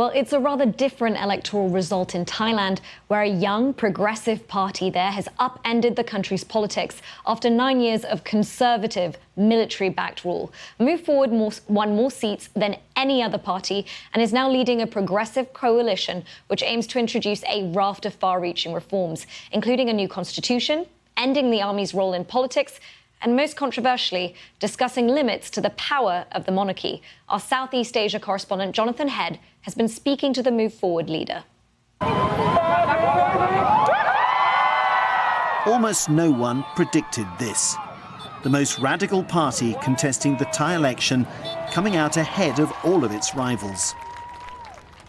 Well, it's a rather different electoral result in Thailand, where a young, progressive party there has upended the country's politics after 9 years of conservative, military-backed rule. Move Forward won more seats than any other party and is now leading a progressive coalition which aims to introduce a raft of far-reaching reforms, including a new constitution, ending the army's role in politics, and most controversially, discussing limits to the power of the monarchy. Our Southeast Asia correspondent Jonathan Head has been speaking to the Move Forward leader. Almost no one predicted this. The most radical party contesting the Thai election coming out ahead of all of its rivals.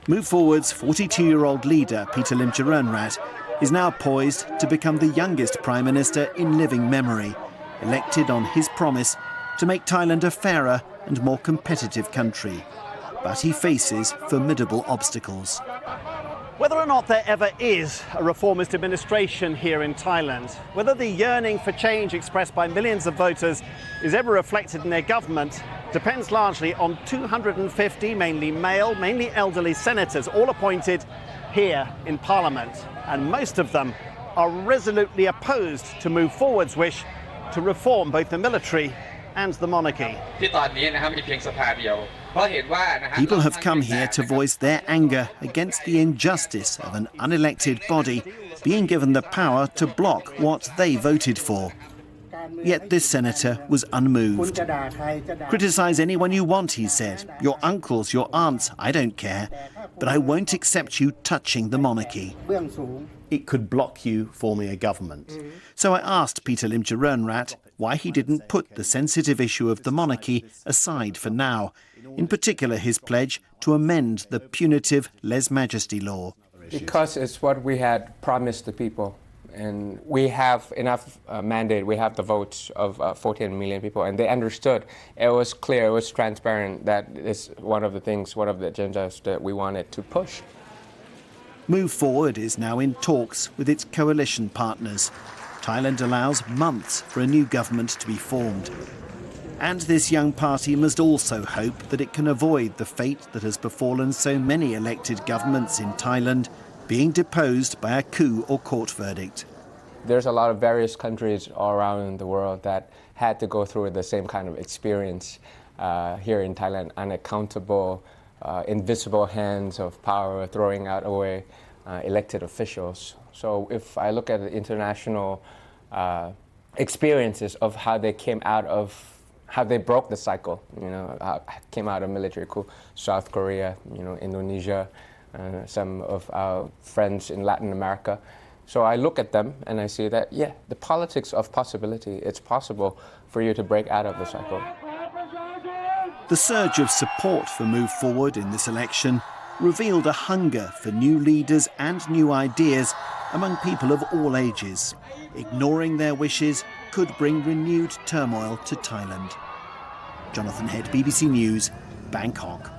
Move Forward's 42-year-old leader, Peter Limcharoenrat, is now poised to become the youngest Prime Minister in living memory, elected on his promise to make Thailand a fairer and more competitive country. But he faces formidable obstacles. Whether or not there ever is a reformist administration here in Thailand, whether the yearning for change expressed by millions of voters is ever reflected in their government, depends largely on 250 mainly male, mainly elderly senators, all appointed here in Parliament. And most of them are resolutely opposed to Move Forward's wish to reform both the military and the monarchy. People have come here to voice their anger against the injustice of an unelected body being given the power to block what they voted for. Yet this senator was unmoved. Criticise anyone you want, he said. Your uncles, your aunts, I don't care. But I won't accept you touching the monarchy. It could block you forming a government. So I asked Peter Limcharoenrat why he didn't put the sensitive issue of the monarchy aside for now, in particular his pledge to amend the punitive lèse-majesté law. Because it's what we had promised the people. And we have enough mandate, we have the votes of 14 million people, and they understood. It was clear, it was transparent that it's one of the things, one of the agendas that we wanted to push. Move Forward is now in talks with its coalition partners. Thailand allows months for a new government to be formed. And this young party must also hope that it can avoid the fate that has befallen so many elected governments in Thailand, being deposed by a coup or court verdict. There's a lot of various countries all around the world that had to go through the same kind of experience here in Thailand, unaccountable, invisible hands of power throwing out away elected officials. So if I look at the international experiences of how they came out of, how they broke the cycle, came out of military coup, South Korea, Indonesia, some of our friends in Latin America. So I look at them and I see that, yeah, the politics of possibility, it's possible for you to break out of the cycle. The surge of support for Move Forward in this election revealed a hunger for new leaders and new ideas among people of all ages. Ignoring their wishes could bring renewed turmoil to Thailand. Jonathan Head, BBC News, Bangkok.